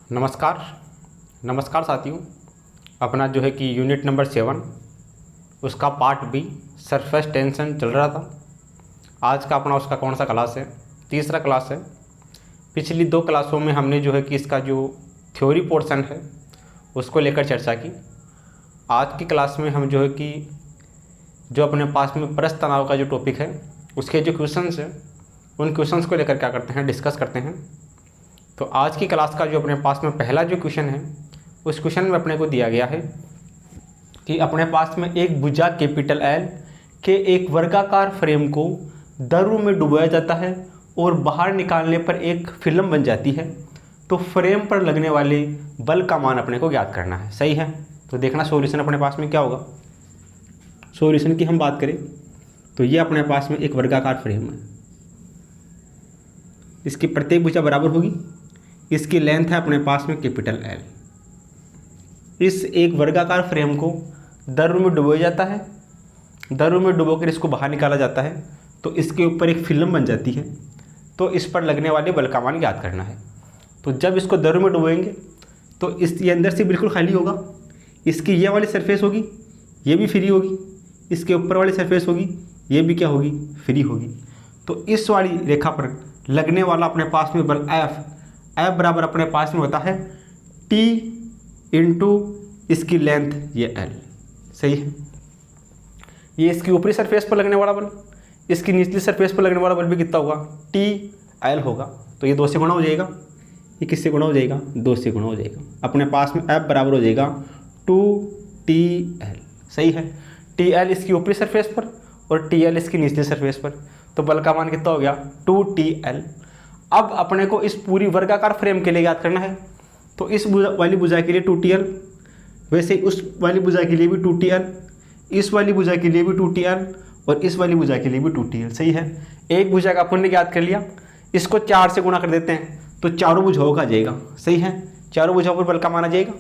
नमस्कार नमस्कार साथियों। अपना जो है कि यूनिट नंबर 7 उसका पार्ट बी सरफेस टेंशन चल रहा था। आज का अपना उसका कौन सा क्लास है? तीसरा क्लास है। पिछली 2 क्लासों में हमने जो है कि इसका जो थ्योरी पोर्शन है उसको लेकर चर्चा की। आज की क्लास में हम जो है कि जो अपने पास में परस्पर तनाव का जो टॉपिक है उसके जो क्वेश्चंस हैं उन क्वेश्चंस को लेकर क्या करते हैं, डिस्कस करते हैं। तो आज की क्लास का जो अपने पास में पहला जो क्वेश्चन है उस क्वेश्चन में अपने को दिया गया है कि अपने पास में एक भुजा कैपिटल एल के एक वर्गाकार फ्रेम को दर्व में डुबोया जाता है और बाहर निकालने पर एक फिल्म बन जाती है। तो फ्रेम पर लगने वाले बल का मान अपने को ज्ञात करना है। सही है, तो देखना सॉल्यूशन अपने पास में क्या होगा। सॉल्यूशन की हम बात करें तो ये अपने पास में एक वर्गाकार फ्रेम है, इसकी प्रत्येक भुजा बराबर होगी, इसकी लेंथ है अपने पास में कैपिटल एल। इस एक वर्गाकार फ्रेम को दर्व में डुबोया जाता है, दर्व में डुबोकर इसको बाहर निकाला जाता है तो इसके ऊपर एक फिल्म बन जाती है। तो इस पर लगने वाले बल का मान ज्ञात करना है। तो जब इसको दर्व में डुबोएंगे तो ये अंदर से बिल्कुल खाली होगा, इसकी ये वाली सरफेस होगी, ये भी फ्री होगी, इसके ऊपर वाली सरफेस होगी, ये भी क्या होगी, फ्री होगी। तो इस वाली रेखा पर लगने वाला अपने पास में बल F बराबर अपने पास में होता है T इंटू इसकी लेंथ ये L। सही है, ये इसकी ऊपरी सरफेस पर लगने वाला बल, इसकी निचली सरफेस पर लगने वाला बल भी कितना होगा, TL होगा। तो ये 2 से गुणा हो जाएगा, ये किससे गुणा हो जाएगा, 2 से गुणा हो जाएगा। अपने पास में F बराबर हो जाएगा 2TL। सही है, TL इसकी ऊपरी सरफेस पर और TL इसकी निचली सरफेस पर, तो बल का मान कितना हो गया, 2TL। अब अपने को इस पूरी वर्गाकार फ्रेम के लिए याद करना है। तो इस वाली भुजा के लिए 2TL, वैसे उस वाली भुजा के लिए भी 2TL, इस वाली भुजा के लिए भी 2TL और इस वाली भुजा के लिए भी 2TL। सही है, एक भुजा का अपन ने याद कर लिया, इसको 4 से गुणा कर देते हैं तो चारों भुजाओं का आ जाएगा। सही है, चारों भुजाओं पर बल का मान आ जाएगा।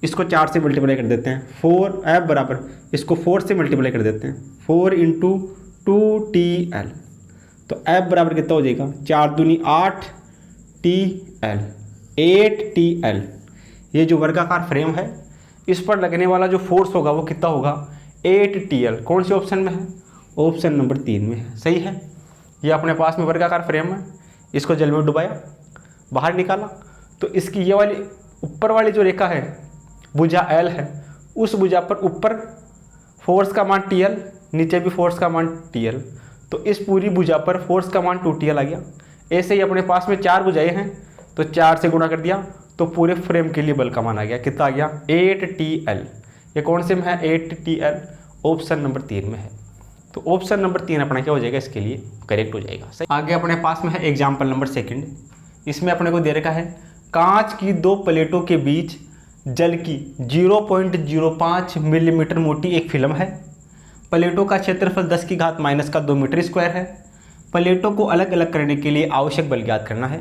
इसको 4 से मल्टीप्लाई कर देते हैं, 4F बराबर इसको 4 से मल्टीप्लाई कर देते हैं, 4 इंटू 2TL। तो F बराबर कितना हो जाएगा, 4 दूनी 8TL, 8TL। ये जो वर्गाकार फ्रेम है इस पर लगने वाला जो फोर्स होगा वो कितना होगा, 8TL। कौन से ऑप्शन में है, ऑप्शन नंबर 3 में है। सही है, ये अपने पास में वर्गाकार फ्रेम है, इसको जल में डुबाया, बाहर निकाला, तो इसकी ये वाली ऊपर वाली जो रेखा है भुजा L है, उस भुजा पर ऊपर फोर्स का मान TL, नीचे भी फोर्स का मान TL। तो इस पूरी भुजा पर फोर्स का मान 2TL आ गया। ऐसे ही अपने पास में 4 भुजाएं हैं तो 4 से गुणा कर दिया तो पूरे फ्रेम के लिए बल का मान आ गया, कितना आ गया, 8TL। ये कौन से में है, 8TL, ऑप्शन नंबर 3 में है। तो ऑप्शन नंबर 3 अपना क्या हो जाएगा, इसके लिए करेक्ट हो जाएगा। सही, आगे अपने पास में है एग्जाम्पल नंबर 2। इसमें अपने को दे रखा है कांच की 2 प्लेटों के बीच जल की 0.05 मिलीमीटर मोटी एक फिल्म है। प्लेटों का क्षेत्रफल 10⁻² मीटर स्क्वायर है। प्लेटों को अलग अलग करने के लिए आवश्यक बल ज्ञात करना है।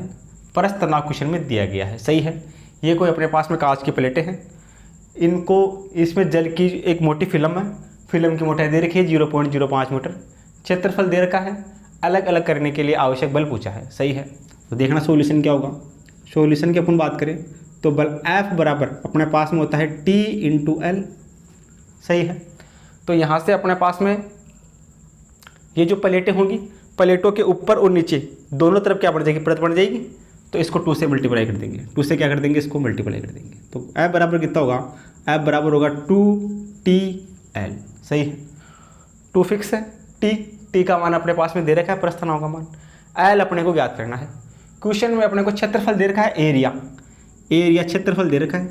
परस्पर तनाव क्वेश्चन में दिया गया है। सही है, ये कोई अपने पास में कांच की प्लेटें हैं, इनको इसमें जल की एक मोटी फिल्म है, फिल्म की मोटाई दे रखी है 0.05 मीटर, क्षेत्रफल दे रखा है, अलग अलग करने के लिए आवश्यक बल पूछा है। सही है, तो देखना सॉल्यूशन क्या होगा। सॉल्यूशन की अपन बात करें तो बल F बराबर अपने पास में होता है T इंटू L। सही है, तो यहाँ से अपने पास में ये जो प्लेटें होंगी, प्लेटों के ऊपर और नीचे दोनों तरफ क्या बन जाएगी, परत बन जाएगी। तो इसको 2 से मल्टीप्लाई कर देंगे, 2 से क्या कर देंगे, इसको मल्टीप्लाई कर देंगे। तो F बराबर कितना होगा, F बराबर होगा 2TL। सही है, 2 फिक्स है, T का मान अपने पास में दे रखा है, परस्पर तनाव का मान। L अपने को ज्ञात करना है। क्वेश्चन में अपने को क्षेत्रफल दे रखा है, एरिया क्षेत्रफल दे रखा है।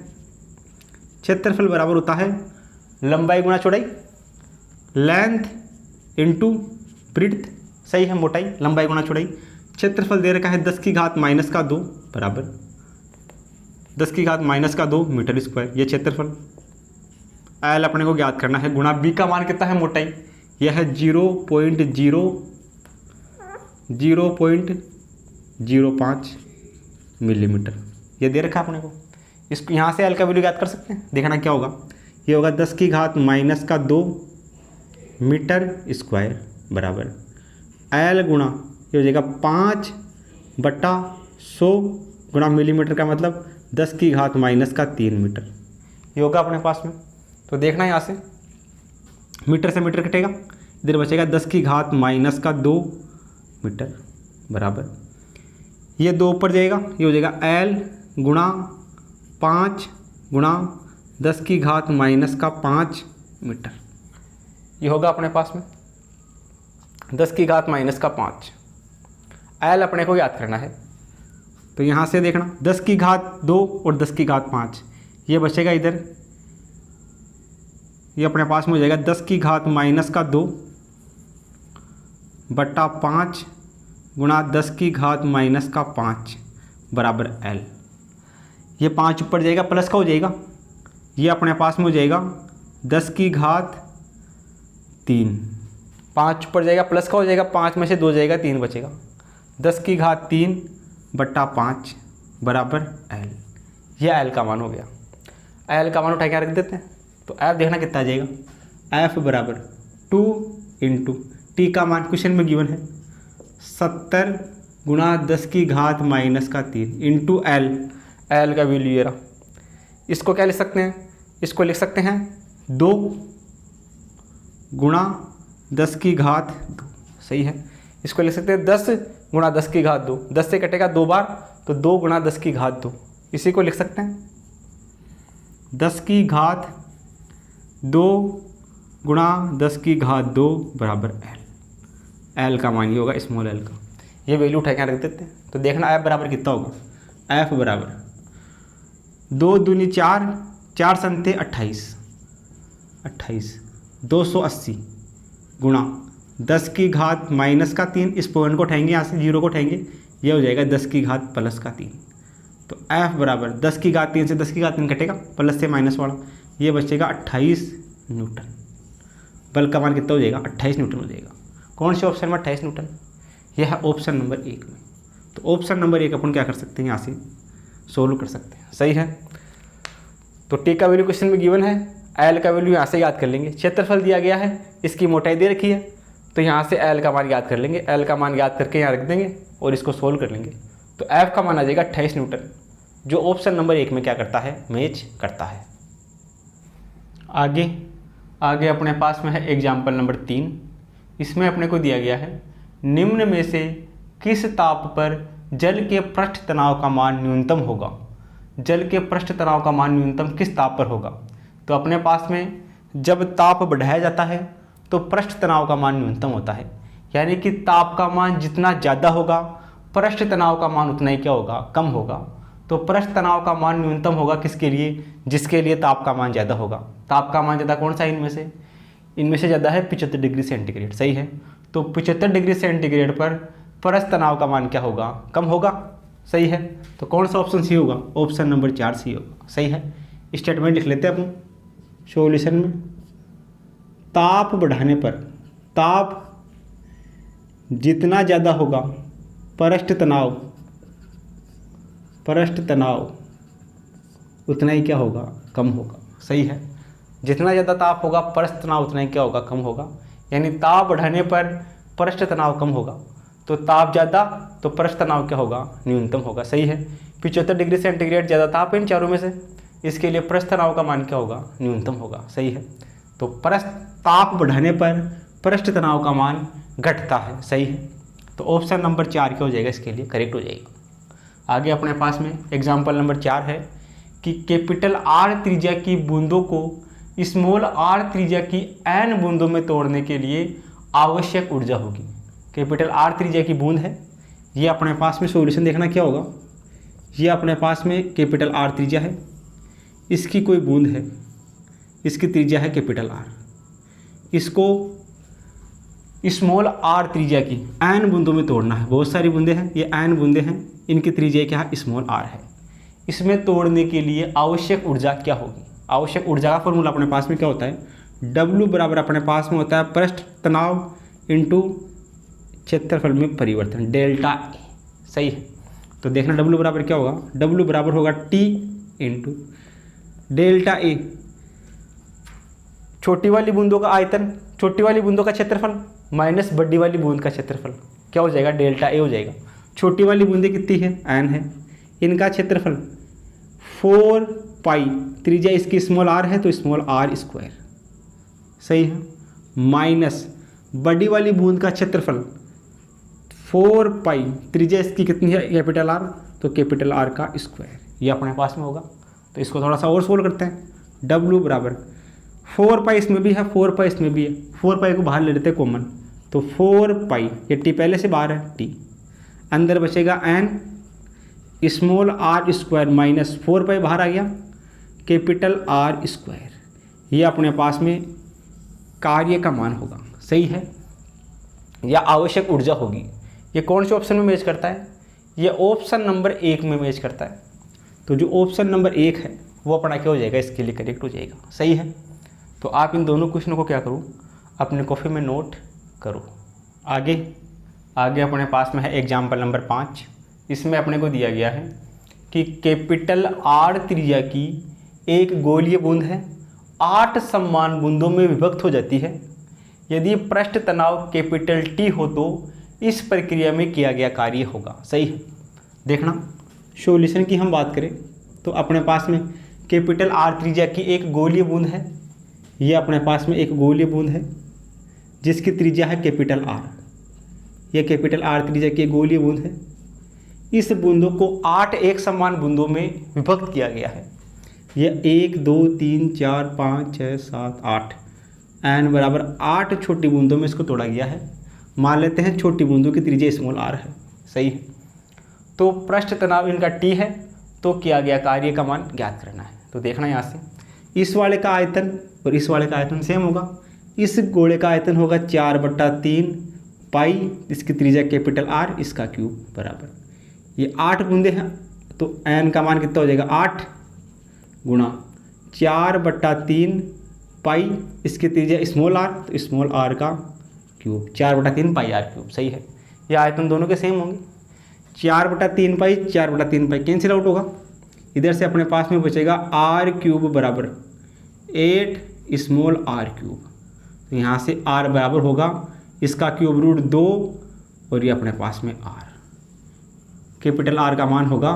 क्षेत्रफल बराबर होता है लंबाई गुणा चौड़ाई, लेंथ इंटू ब्रीड्थ। सही है, मोटाई लंबाई गुणा चौड़ाई। क्षेत्रफल दे रखा है 10⁻² बराबर 10⁻² मीटर स्क्वायर, ये क्षेत्रफल। L अपने को ज्ञात करना है, गुणा B का मान कितना है, मोटाई, यह है 0.05 मिलीमीटर, ये दे रखा है अपने को। इसको यहाँ से L का वैल्यू ज्ञात कर सकते हैं। देखना क्या होगा, ये होगा 10⁻² मीटर स्क्वायर बराबर L गुणा ये हो जाएगा 5/100 गुणा मिलीमीटर का मतलब 10 की घात माइनस का 3 मीटर, ये होगा अपने पास में। तो देखना यहाँ से मीटर से मीटर कटेगा, इधर बचेगा 10 की घात माइनस का 2 मीटर बराबर, ये 2 ऊपर जाएगा, ये हो जाएगा L गुणा 5 गुणा 10 की घात माइनस का 5 मीटर, ये होगा अपने पास में 10 की घात माइनस का 5। L अपने को याद करना है, तो यहाँ से देखना 10 की घात 2 और 10 की घात 5, ये बचेगा इधर, ये अपने पास में हो जाएगा 10 की घात माइनस का 2 बटा 5 गुणा 10 की घात माइनस का 5 बराबर L। ये 5 ऊपर जाएगा, प्लस का हो जाएगा, ये अपने पास में हो जाएगा 10 की घात 3, 5 ऊपर जाएगा, प्लस का हो जाएगा, 5 में से 2 जाएगा, 3 बचेगा, 10 की घात 3 बटा 5 बराबर L। यह L का मान हो गया। L का मान उठा के रख देते हैं, तो F देखना कितना आ जाएगा, F बराबर 2 इंटू T का मान क्वेश्चन में गिवन है 70 गुणा 10 की घात माइनस का 3 इंटू L, L का वैल्यू ये रहा। इसको क्या लिख सकते हैं, इसको लिख सकते हैं 2 गुणा 10 की घात 2, सही है। इसको लिख सकते हैं 10 गुणा 10 की घात 2, 10 से कटेगा 2 बार, तो 2 गुणा 10 की घात 2, इसी को लिख सकते हैं 10 की घात 2 गुणा 10 की घात 2 बराबर L। L का मान ये होगा स्मॉल l का, ये वैल्यू उठा के रख देते हैं। तो देखना F बराबर कितना होगा, F बराबर 2 दूनी 4, 4 संते 28, 280 गुणा 10 की घात माइनस का 3, इस पॉइंट को उठाएंगे, यहाँ से 0 को उठाएंगे, ये हो जाएगा 10 की घात प्लस का 3। तो F बराबर 10 की घात 3 से 10 की घात 3 कटेगा, प्लस से माइनस वाला, ये बचेगा 28 न्यूटन। बल का मान कितना हो जाएगा, 28 न्यूटन हो जाएगा। कौन से ऑप्शन में 28 न्यूटन, यह है ऑप्शन नंबर 1 में। तो ऑप्शन नंबर 1 अपन क्या कर सकते हैं, यहाँ से सोल्व कर सकते हैं, सही है। तो T का वैल्यू क्वेश्चन में गिवन है, L का वैल्यू यहाँ से याद कर लेंगे, क्षेत्रफल दिया गया है, इसकी मोटाई दे रखी है, तो यहाँ से L का मान याद कर लेंगे, L का मान याद करके यहाँ रख देंगे और इसको सोल्व कर लेंगे। तो F का मान आ जाएगा 28 न्यूटन, जो ऑप्शन नंबर 1 में क्या करता है, मैच करता है। आगे अपने पास में है एग्जाम्पल नंबर 3। इसमें अपने को दिया गया है निम्न में से किस ताप पर जल के पृष्ठ तनाव का मान न्यूनतम होगा। जल के पृष्ठ तनाव का मान न्यूनतम किस ताप पर होगा। तो अपने पास में जब ताप बढ़ाया जाता है तो पृष्ठ तनाव का मान न्यूनतम होता है, यानी कि ताप का मान जितना ज़्यादा होगा पृष्ठ तनाव का मान उतना ही क्या होगा, कम होगा। तो पृष्ठ तनाव का मान न्यूनतम होगा किसके लिए, जिसके लिए ताप का मान ज़्यादा होगा। ताप का मान ज़्यादा कौन सा है इनमें से ज़्यादा है 75 डिग्री सेंटीग्रेड, सही है। तो 75 डिग्री सेंटीग्रेड पर पृष्ठ तनाव का मान क्या होगा, कम होगा, सही है। तो कौन सा ऑप्शन सी होगा, ऑप्शन नंबर 4 सी होगा, सही है। स्टेटमेंट लिख लेते हैं अपन सॉल्यूशन में। ताप बढ़ाने पर ताप जितना ज़्यादा होगा पृष्ठ तनाव उतना ही क्या होगा, कम होगा, सही है। जितना ज़्यादा ताप होगा पृष्ठ तनाव उतना ही क्या होगा, कम होगा। यानी ताप बढ़ाने पर पृष्ठ तनाव कम होगा, तो ताप ज़्यादा तो पृष्ठ तनाव क्या होगा, न्यूनतम होगा, सही है। 75 डिग्री सेंटीग्रेड ज़्यादा ताप है इन चारों में से, इसके लिए पृष्ठ तनाव का मान क्या होगा, न्यूनतम होगा, सही है। तो ताप बढ़ाने पर पृष्ठ तनाव का मान घटता है, सही है। तो ऑप्शन नंबर 4 क्या हो जाएगा, इसके लिए करेक्ट हो जाएगा। आगे अपने पास में एग्जाम्पल नंबर 4 है कि कैपिटल R त्रिज्या की बूंदों को स्मॉल r त्रिज्या की n बूंदों में तोड़ने के लिए आवश्यक ऊर्जा होगी। कैपिटल R त्रिज्या की बूंद है, ये अपने पास में सॉल्यूशन देखना क्या होगा। ये अपने पास में कैपिटल R त्रिज्या है, इसकी कोई बूंद है, इसकी त्रिज्या है कैपिटल R। इसको स्मॉल r त्रिज्या की n बूंदों में तोड़ना है। बहुत सारी बूंदें हैं, ये n बूंदें हैं, इनकी त्रिज्या क्या है, स्मॉल r है। इसमें तोड़ने के लिए आवश्यक ऊर्जा क्या होगी। आवश्यक ऊर्जा का फॉर्मूला अपने पास में क्या होता है, W बराबर अपने पास में होता है पृष्ठ तनाव इंटू क्षेत्रफल में परिवर्तन, डेल्टा E, सही है। तो देखना W बराबर क्या होगा, W बराबर होगा T इंटू डेल्टा E, छोटी वाली बूंदों का आयतन, छोटी वाली बूंदों का क्षेत्रफल माइनस बड़ी वाली बूंद का क्षेत्रफल, क्या हो जाएगा, डेल्टा A हो जाएगा। छोटी वाली बूंदें कितनी है, n है, इनका क्षेत्रफल 4 पाई, त्रिज्या इसकी स्मॉल आर है तो स्मॉल आर स्क्वायर, सही है, माइनस बड़ी वाली बूंद का क्षेत्रफल 4 पाई, त्रिज्या इसकी कितनी है कैपिटल आर, तो कैपिटल आर का स्क्वायर, ये अपने पास में होगा। तो इसको थोड़ा सा और सोल्व करते हैं। W बराबर 4 पाई इसमें भी है, 4 पाई इसमें भी है, 4 पाई को बाहर ले लेते हैं कॉमन, तो 4 पाई, ये टी पहले से बाहर है, टी अंदर बचेगा n small r square minus 4 pi बाहर आ गया, कैपिटल आर स्क्वायर, ये अपने पास में कार्य का मान होगा, सही है, या आवश्यक ऊर्जा होगी। ये कौन से ऑप्शन में मैच करता है, ये ऑप्शन नंबर 1 में मैच करता है। तो जो ऑप्शन नंबर 1 है वो अपना क्या हो जाएगा, इसके लिए करेक्ट हो जाएगा, सही है। तो आप इन दोनों क्वेश्चनों को क्या करो, अपने कॉपी में नोट करो। आगे अपने पास में है एग्जाम्पल नंबर 5। इसमें अपने को दिया गया है कि कैपिटल आर त्रिज्या की एक गोलीय बूंद है, 8 समान बूंदों में विभक्त हो जाती है। यदि पृष्ठ तनाव कैपिटल टी हो तो इस प्रक्रिया में किया गया कार्य होगा, सही है। देखना, सॉल्यूशन की हम बात करें तो अपने पास में कैपिटल आर त्रिज्या की एक गोलीय बूंद है, ये अपने पास में एक गोलीय बूंद है जिसकी त्रिज्या है कैपिटल आर, यह कैपिटल आर त्रिज्या की एक गोलीय बूंद है। इस बूंदों को 8 एक समान बूंदों में विभक्त किया गया है। यह 1 2 3 4 5 6 7 8 n बराबर 8 छोटी बूंदों में इसको तोड़ा गया है। मान लेते हैं छोटी बूंदों की त्रिज्या स्मॉल आर है, सही है। तो पृष्ठ तनाव इनका टी है, तो किया गया कार्य का मान ज्ञात करना है। तो देखना यहाँ से, इस वाले का आयतन और इस वाले का आयतन सेम होगा। इस गोले का आयतन होगा 4/3 पाई, इसकी त्रिज्या कैपिटल आर, इसका क्यूब बराबर, ये 8 बूंदे हैं तो n का मान कितना हो जाएगा 8 गुणा 4/3 पाई, इसकी त्रिज्या स्मॉल आर तो स्मॉल आर का क्यूब, 4/3 पाई आर क्यूब, सही है। ये आयतन दोनों के सेम होंगे, 4/3 पाई 4/3 पाई कैंसिल आउट होगा। इधर से अपने पास में बचेगा आर क्यूब बराबर 8 स्मॉल आर क्यूब। तो यहाँ से आर बराबर होगा इसका क्यूब रूट 2 और ये अपने पास में आर, कैपिटल आर का मान होगा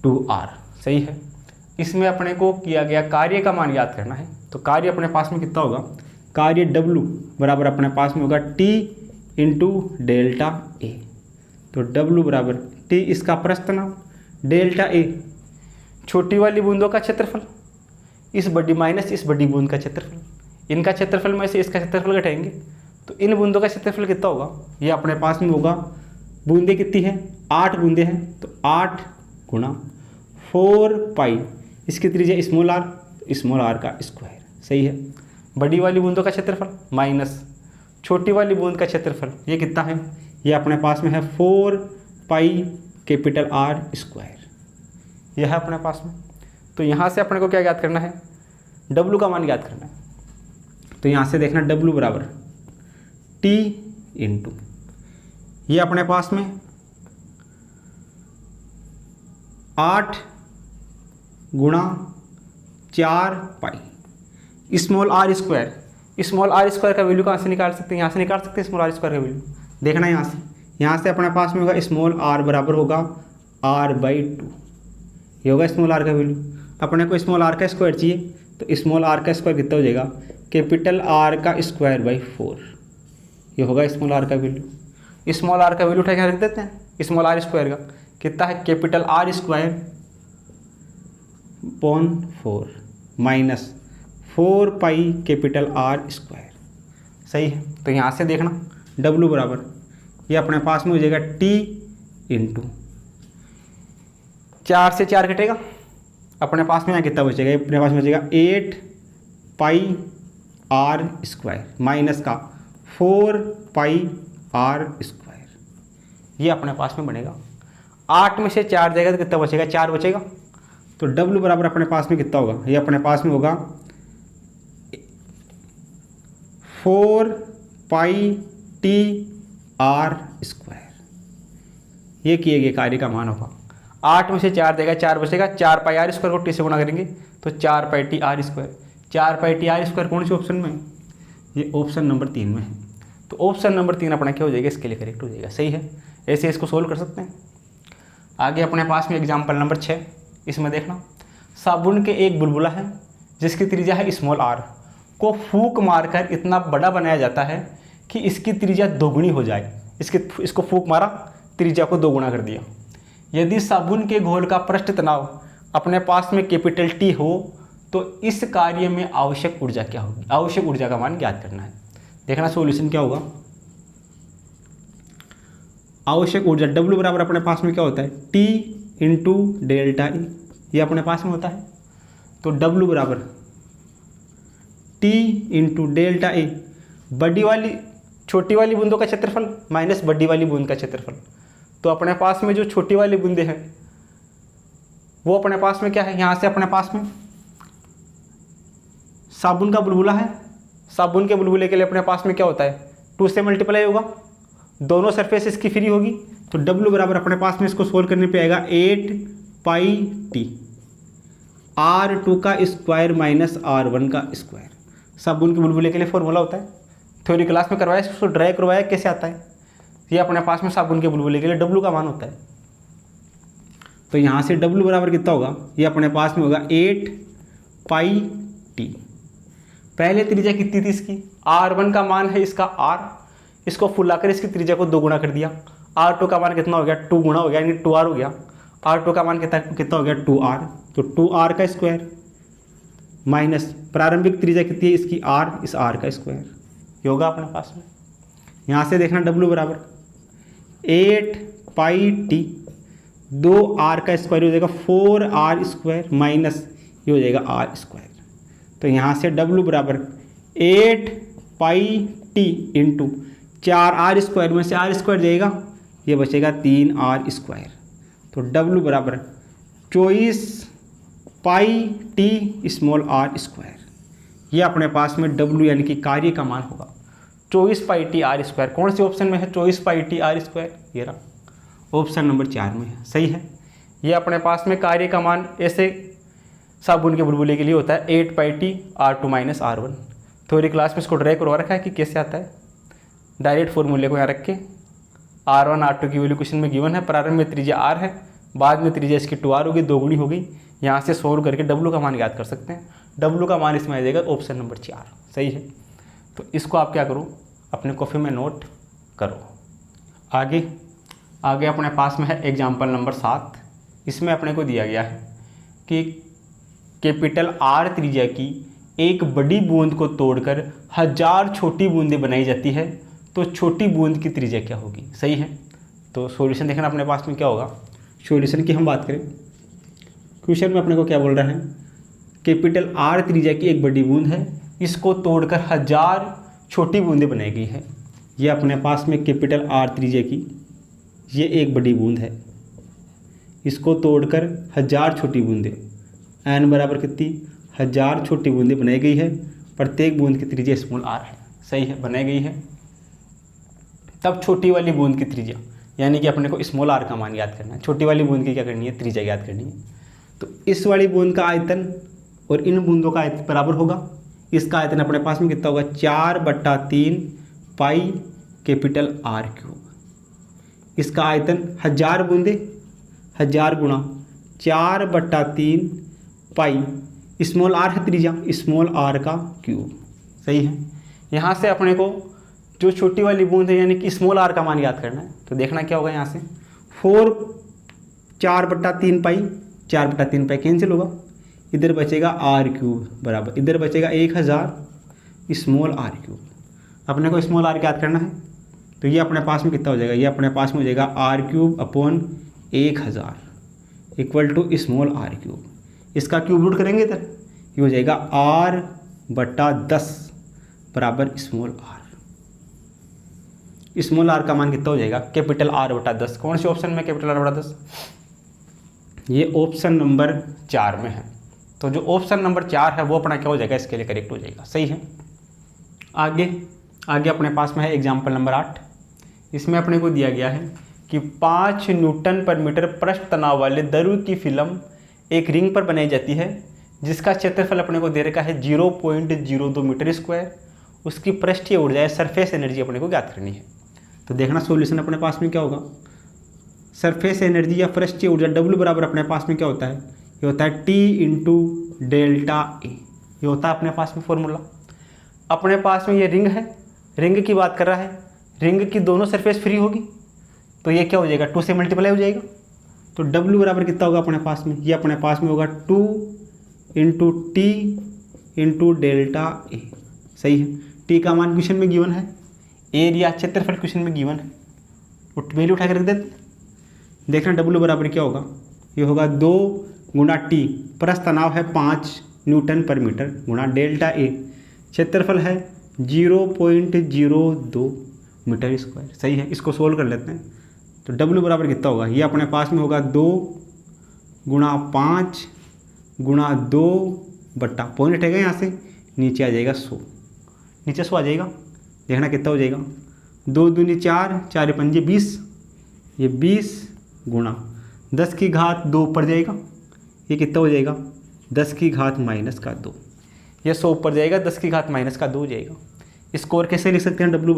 2r, सही है। इसमें अपने को किया गया कार्य का मान याद करना है। तो कार्य अपने पास में कितना होगा, कार्य W बराबर अपने पास में होगा T इंटू डेल्टा ए। तो W बराबर T इसका पृष्ठ तनाव, डेल्टा ए छोटी वाली बूंदों का क्षेत्रफल, इस बड़ी माइनस इस बड़ी बूंद का क्षेत्रफल, इनका क्षेत्रफल में से इसका क्षेत्रफल घटाएंगे तो इन बूंदों का क्षेत्रफल कितना होगा, ये अपने पास में होगा, बूंदे कितनी है 8 बूंदे हैं तो 8 गुणा 4 पाई, इसकी त्रिज्या स्मॉल आर का स्क्वायर, सही है। बड़ी वाली बूंदों का क्षेत्रफल माइनस छोटी वाली बूंद का क्षेत्रफल, ये कितना है, ये अपने पास में है 4 पाई कैपिटल आर स्क्वायर, यह है अपने पास में। तो यहाँ से अपने को क्या याद करना है, W का मान याद करना है। तो यहाँ से देखना W बराबर T इंटू, ये अपने पास में 8 गुणा 4 pi small r square. Small r square का वैल्यू कहाँ से निकाल सकते हैं, यहाँ से निकाल सकते हैं स्मॉल आर स्क्वायर का वैल्यू। देखना यहाँ से अपने पास में होगा स्मॉल आर बराबर होगा r/2, ये होगा स्मॉल आर का वैल्यू। अपने को स्मॉल आर का स्क्वायर चाहिए तो स्मॉल आर का स्क्वायर कितना हो जाएगा, कैपिटल आर का स्क्वायर बाई 4, ये होगा स्मॉल आर का वैल्यू। स्मॉल आर का वैल्यू उठा के रख देते हैं, स्मॉल आर स्क्वायर का कितना है, capital r square upon 4 minus 4 pi capital r square, सही है। तो यहाँ से देखना W बराबर, ये अपने पास में हो जाएगा T इंटू 4 से 4 कटेगा, अपने पास में यहाँ कितना बचेगा, अपने पास में बचेगा 8 पाई आर स्क्वायर माइनस का 4 पाई आर स्क्वायर, ये अपने पास में बनेगा। 8 में से 4 जाएगा तो कितना बचेगा, 4 बचेगा। तो W बराबर अपने पास में कितना होगा, ये अपने पास में होगा 4 पाई टी आर स्क्वायर, ये किए गए कार्य का मान होगा। 8 में से 4 देगा, 4 बचेगा, 4 पाई आर स्क्वायर को टी से गुणा करेंगे तो 4 pi T R square. 4 pi T R square कौन से ऑप्शन में, ये ऑप्शन नंबर 3 में है। तो ऑप्शन नंबर 3 अपना क्या हो जाएगा, इसके लिए करेक्ट हो जाएगा, सही है। ऐसे इसको सोल्व कर सकते हैं। आगे अपने पास में एग्जाम्पल नंबर 6, इसमें देखना, साबुन के एक बुलबुला है जिसकी त्रिज्या है स्मॉल r को फूंक मारकर इतना बड़ा बनाया जाता है कि इसकी त्रिज्या दोगुनी हो जाए। इसको फूंक मारा, त्रिज्या को दोगुना कर दिया। यदि साबुन के घोल का पृष्ठ तनाव अपने पास में कैपिटल T हो तो इस कार्य में आवश्यक ऊर्जा क्या होगी? आवश्यक ऊर्जा का मान ज्ञात करना है। देखना सॉल्यूशन क्या होगा। आवश्यक ऊर्जा W बराबर अपने पास में क्या होता है, T इंटू डेल्टा E, ये अपने पास में होता है। तो W बराबर T इंटू डेल्टा E, बड़ी वाली छोटी वाली बूंदों का क्षेत्रफल माइनस बड़ी वाली बूंद का क्षेत्रफल। तो अपने पास में जो छोटी वाली बूंदें हैं वो अपने पास में क्या है, यहाँ से अपने पास में साबुन का बुलबुला है। साबुन के बुलबुले के लिए अपने पास में क्या होता है, 2 से मल्टीप्लाई होगा, दोनों सरफेस इसकी फ्री होगी। तो W बराबर अपने पास में इसको सोल्व करने पे आएगा 8 पाई T R2 का स्क्वायर माइनस R1 का स्क्वायर। साबुन के बुलबुले के लिए फॉर्मूला होता है, थ्योरी क्लास में करवाया, इसको ड्राई करवाया, कैसे आता है। ये अपने पास में साबुन के बुलबुले के लिए W का मान होता है। तो यहाँ से W बराबर कितना होगा, ये अपने पास में होगा 8 पाई T। पहले त्रिज्या कितनी थी इसकी, R1 का मान है इसका R, इसको फुलाकर इसकी त्रिज्या को 2 गुना कर दिया। R2 का मान कितना हो गया, 2 गुना हो गया, यानी 2R हो गया। R2 का मान कितना हो गया, 2R। तो 2R का स्क्वायर माइनस प्रारंभिक त्रिज्या कितनी है इसकी R, इस R का स्क्वायर, ये होगा अपने पास में। यहाँ से देखना W बराबर 8 पाई T, 2R का स्क्वायर हो जाएगा 4R स्क्वायर माइनस ये हो जाएगा R स्क्वायर। तो यहाँ से W बराबर 8 पाई T इंटू 4R स्क्वायर में से R स्क्वायर जाएगा, ये बचेगा 3R स्क्वायर। तो W बराबर 24 पाई T स्मॉल R स्क्वायर, ये अपने पास में W यानी कि कार्य का मान होगा 24 पाई T R स्क्वायर। कौन से ऑप्शन में है 24 पाई T R स्क्वायर, ये रहा, ऑप्शन नंबर 4 में है, सही है। ये अपने पास में कार्य का मान ऐसे साबुन के बुलबुले के लिए होता है 8 पाई T R2 minus R1। Theory class में इसको ड्राई करवा रखा है कि कैसे आता है। डायरेक्ट फॉर्मूले को यहाँ रख के R1 R2 की वैल्यू क्वेश्चन में गिवन है, प्रारंभ में त्रिज्या R है, बाद में त्रिज्या इसकी 2R होगी, दोगुनी हो गई। यहाँ से सोल्व करके W का मान ज्ञात कर सकते हैं। W का मान इसमें आ जाएगा ऑप्शन नंबर 4, सही है। तो इसको आप क्या करो, अपने कॉपी में नोट करो। आगे अपने पास में है एग्जाम्पल नंबर 7। इसमें अपने को दिया गया है कि कैपिटल R त्रिज्या की एक बड़ी बूंद को तोड़कर 1000 छोटी बूंदें बनाई जाती है, तो छोटी बूंद की त्रिज्या क्या होगी, सही है। तो सॉल्यूशन देखना अपने पास में क्या होगा। सॉल्यूशन की हम बात करें, क्वेश्चन में अपने को क्या बोल रहा है, कैपिटल R त्रिज्या की एक बड़ी बूंद है, इसको तोड़कर 1000 छोटी बूंदें बनाई गई है। ये अपने पास में कैपिटल R त्रिज्या की ये एक बड़ी बूंद है, इसको तोड़कर 1000 छोटी बूंदें, n बराबर कितनी 1000 छोटी बूंदें बनाई गई है। प्रत्येक बूंद की त्रिज्या स्मॉल r है, सही है, बनाई गई है। तब छोटी वाली बूंद की त्रिज्या यानी कि अपने को स्मॉल r का मान याद करना है। छोटी वाली बूंद की क्या करनी है, त्रिज्या याद करनी है। तो इस वाली बूंद का आयतन और इन बूंदों का आयतन बराबर होगा। इसका आयतन अपने पास में कितना होगा, 4/3 पाई कैपिटल R क्यूब। इसका आयतन 1000 बूंदे, 1000 गुणा 4/3 पाई स्मॉल r है त्रिज्या, स्मॉल r का क्यूब, सही है। यहाँ से अपने को जो छोटी वाली बूंद है यानी कि स्मॉल r का मान याद करना है। तो देखना क्या होगा, यहाँ से 4/3 पाई, 4/3 पाई कैंसिल होगा, इधर बचेगा r क्यूब बराबर, इधर बचेगा 1000 स्मॉल r क्यूब। अपने को स्मॉल r याद करना है। तो ये अपने पास में कितना हो जाएगा, ये अपने पास में हो जाएगा r cube upon 1000 equal to small r cube. इसका क्यूब रूट करेंगे इधर, ये हो जाएगा r/10 बराबर स्मॉल r। स्मॉल r का मान कितना हो जाएगा, कैपिटल R/10। कौन से ऑप्शन में कैपिटल R/10, ये ऑप्शन नंबर 4 में है। तो जो ऑप्शन नंबर 4 है वो अपना क्या हो जाएगा, इसके लिए करेक्ट हो जाएगा, सही है। आगे अपने पास में है एग्जाम्पल नंबर 8। इसमें अपने को दिया गया है कि 5 न्यूटन पर मीटर पृष्ठ तनाव वाले द्रव की फिल्म एक रिंग पर बनाई जाती है, जिसका क्षेत्रफल अपने को दे रखा है 0.02 मीटर स्क्वायर। उसकी पृष्ठीय ऊर्जा है, सरफेस एनर्जी अपने को ज्ञात करनी है। तो देखना सॉल्यूशन अपने पास में क्या होगा, सरफेस एनर्जी या पृष्ठीय ऊर्जा W बराबर अपने पास में क्या होता है, ये होता है T इंटू डेल्टा ए, ये होता है अपने पास में फॉर्मूला। अपने पास में ये रिंग है, रिंग की बात कर रहा है, रिंग की दोनों सरफेस फ्री होगी तो ये क्या हो जाएगा, 2 से मल्टीप्लाई हो जाएगा। तो W बराबर कितना होगा अपने पास में, ये अपने पास में होगा 2 into T into delta A. सही है, T का मान क्वेश्चन में गिवन है, एरिया क्षेत्रफल क्वेश्चन में गिवन है, वैल्यू उठा कर रख देते। देखना W बराबर क्या होगा, ये होगा 2 गुणा टी, परस तनाव है 5 न्यूटन पर मीटर, गुणा डेल्टा ए, क्षेत्रफल है 0.02 मीटर स्क्वायर। सही है, इसको सोल्व कर लेते हैं। तो W बराबर कितना होगा, ये अपने पास में होगा 2 गुणा 5 गुणा 2 बट्टा, पॉइंट हटेगा यहाँ से, नीचे आ जाएगा 100, नीचे 100 आ जाएगा। देखना कितना हो जाएगा, 2 दूनी 4, 4 पंजे 20, ये 20 गुणा 10 की घात 2 ऊपर जाएगा, ये कितना हो जाएगा 10 की घात -2, ये 100 ऊपर जाएगा, 10 की घात -2 हो जाएगा। स्कोर कैसे लिख सकते हैं, W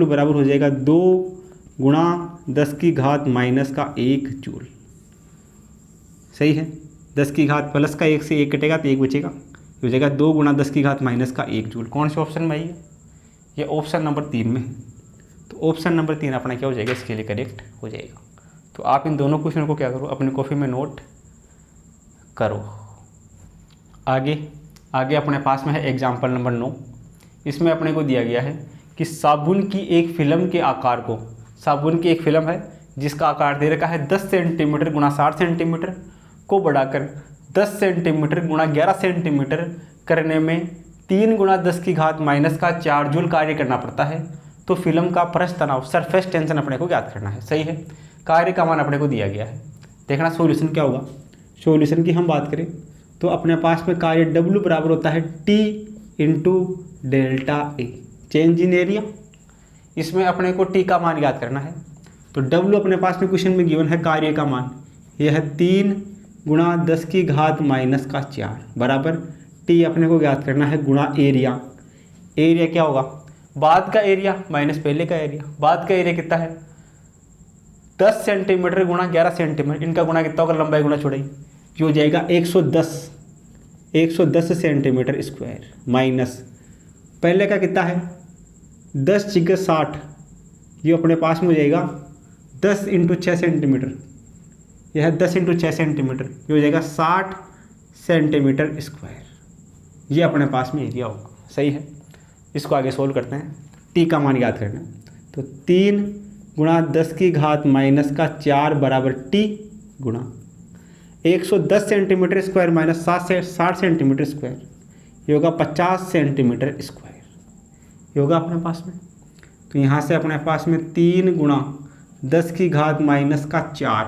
बराबर हो जाएगा 2 गुणा 10 की घात -1 जूल। सही है, 10 की घात प्लस का 1 से 1 कटेगा तो 1 बचेगा, हो जाएगा 2 गुणा 10 की घात -1 जूल। कौन से ऑप्शन में आई है, ये ऑप्शन नंबर 3 में है। तो ऑप्शन नंबर 3 अपना क्या हो जाएगा, इसके लिए करेक्ट हो जाएगा। तो आप इन दोनों क्वेश्चन को क्या करो, अपनी कॉपी में नोट करो। आगे अपने पास में है एग्जाम्पल नंबर 9। इसमें अपने को दिया गया है कि साबुन की एक फिल्म के आकार को, साबुन की एक फिल्म है जिसका आकार दे रखा है 10 सेंटीमीटर गुणा 60 सेंटीमीटर को बढ़ाकर 10 सेंटीमीटर गुणा 11 सेंटीमीटर करने में 3 गुणा 10 की घात -4 जूल कार्य करना पड़ता है। तो फिल्म का पृष्ठ तनाव सरफेस टेंशन अपने को ज्ञात करना है। सही है, कार्य का मान अपने को दिया गया है। देखना सॉल्यूशन क्या होगा, सॉल्यूशन की हम बात करें तो अपने पास में कार्य W बराबर होता है T into delta A, change in area. इसमें अपने को T का मान याद करना है। तो W अपने पास में क्वेश्चन में गिवन है, कार्य का मान यह है 3 गुणा 10 की घात -4 बराबर T अपने को याद करना है गुणा एरिया। एरिया क्या होगा, बाद का एरिया माइनस पहले का एरिया। बाद का एरिया कितना है 10 सेंटीमीटर गुणा 11 सेंटीमीटर, इनका गुणा कितना होगा, लंबाई गुणा चौड़ाई, जो हो जाएगा 110 सेंटीमीटर स्क्वायर माइनस पहले का कितना है 10 × 60, ये अपने पास में हो जाएगा 10 × 6 सेंटीमीटर, यह है 10 × 6 सेंटीमीटर, ये हो जाएगा 60 सेंटीमीटर स्क्वायर। ये अपने पास में एरिया होगा। सही है, इसको आगे सोल्व करते हैं। T का मान याद करना है, तो 3 गुणा 10 की घात -4 बराबर T गुणा 110 centimetre square minus 60 centimetre square, ये होगा 50 सेंटीमीटर स्क्वायर, ये होगा अपने पास में। तो यहाँ से अपने पास में 3 गुणा 10 की घात -4,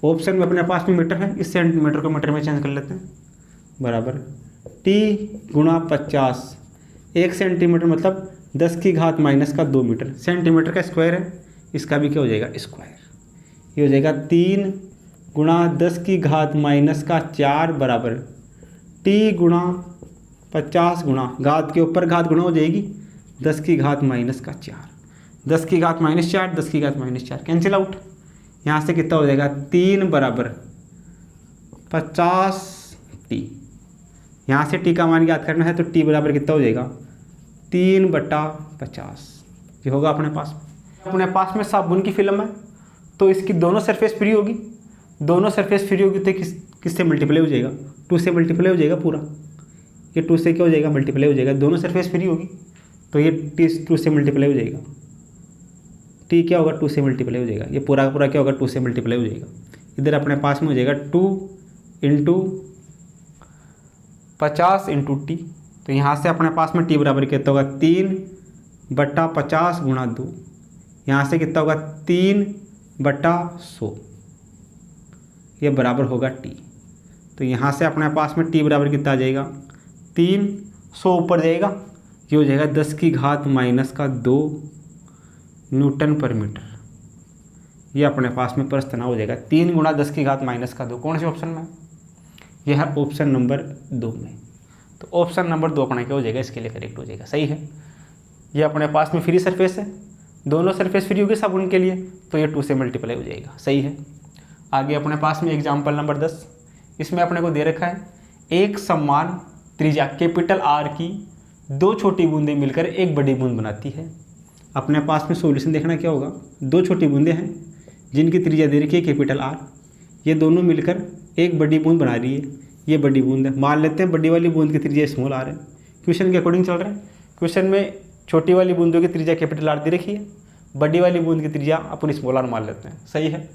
ऑप्शन में अपने पास में मीटर है, इस सेंटीमीटर को मीटर में चेंज कर लेते हैं, बराबर T गुणा 50, 1 सेंटीमीटर मतलब 10 की घात -2 मीटर, सेंटीमीटर का स्क्वायर है, इसका भी क्या हो जाएगा स्क्वायर, ये हो जाएगा 3 गुणा 10 की घात -4 बराबर T गुणा 50 गुणा घात के ऊपर घात गुणा हो जाएगी 10 की घात -4, 10 की घात -4, 10 की घात -4 कैंसिल आउट। यहाँ से कितना हो जाएगा 3 बराबर 50T। यहाँ से T का मान याद करना है, तो T बराबर कितना हो जाएगा 3/50, ये होगा अपने पास। अपने पास में साबुन की फिल्म है तो इसकी दोनों सरफेस फ्री होगी, दोनों सरफेस फ्री होगी तो किससे मल्टीप्लाई हो जाएगा, 2 से मल्टीप्लाई हो जाएगा पूरा, ये 2 से क्या हो जाएगा मल्टीप्लाई हो जाएगा, दोनों सरफेस फ्री होगी तो ये T 2 से मल्टीप्लाई हो जाएगा, T क्या होगा 2 से मल्टीप्लाई हो जाएगा, ये पूरा का पूरा क्या होगा 2 से मल्टीप्लाई हो जाएगा। इधर अपने पास में हो जाएगा 2 × 50 × T, तो यहाँ से अपने पास में T बराबर कितना होगा 3/50 गुणा 2, यहाँ से कितना होगा 3/100, ये बराबर होगा T। तो यहाँ से अपने पास में T बराबर कितना आ जाएगा 300 ऊपर जाएगा, ये हो जाएगा 10 की घात -2 न्यूटन पर मीटर, ये अपने पास में परस्थ तनाव हो जाएगा 3 गुणा 10 की घात -2। कौन से ऑप्शन में, यह है ऑप्शन नंबर 2 में। तो ऑप्शन नंबर 2 अपना क्या हो जाएगा, इसके लिए करेक्ट हो जाएगा। सही है, ये अपने पास में फ्री सरफेस है, दोनों सरफेस फ्री होगी साबुन के लिए, तो ये 2 से मल्टीप्लाई हो जाएगा। सही है, आगे अपने पास में एग्जाम्पल नंबर 10। इसमें अपने को दे रखा है एक समान त्रिज्या कैपिटल आर की दो छोटी बूंदें मिलकर एक बड़ी बूंद बनाती है। अपने पास में सॉल्यूशन देखना क्या होगा, दो छोटी बूंदें हैं जिनकी त्रिज्या दे रखी है कैपिटल आर, ये दोनों मिलकर एक बड़ी बूंद बना रही है, ये बड़ी बूंद है। मान लेते हैं बड़ी वाली बूंद की त्रिज्या स्मॉल आर है, क्वेश्चन के अकॉर्डिंग चल रहा है। क्वेश्चन में छोटी वाली बूंदों की त्रिज्या कैपिटल आर दे रखी है, बड़ी वाली बूंद की त्रिज्या अपन स्मॉल आर मान लेते हैं, सही है।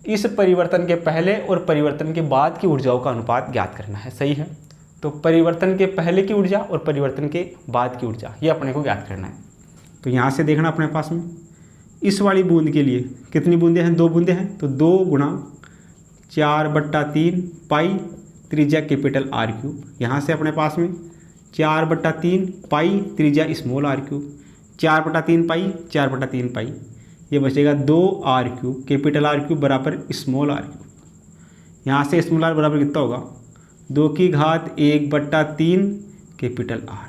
इस परिवर्तन के पहले और परिवर्तन के बाद की ऊर्जाओं का अनुपात ज्ञात करना है, सही है। तो परिवर्तन के पहले की ऊर्जा और परिवर्तन के बाद की ऊर्जा ये अपने को ज्ञात करना है। तो यहाँ से देखना अपने पास में इस वाली बूंद के लिए कितनी बूंदें हैं, दो बूंदें हैं, तो 2 गुणा 4/3 पाई त्रिज्या कैपिटल आर क्यूब। यहाँ से अपने पास में 4/3 पाई त्रिज्या small r cube, 4/3 pi 4/3 pi, ये बचेगा 2 r cube capital r cube बराबर स्मॉल आर क्यूब। यहाँ से स्मॉल आर बराबर कितना होगा, 2 की घात 1/3 कैपिटल आर,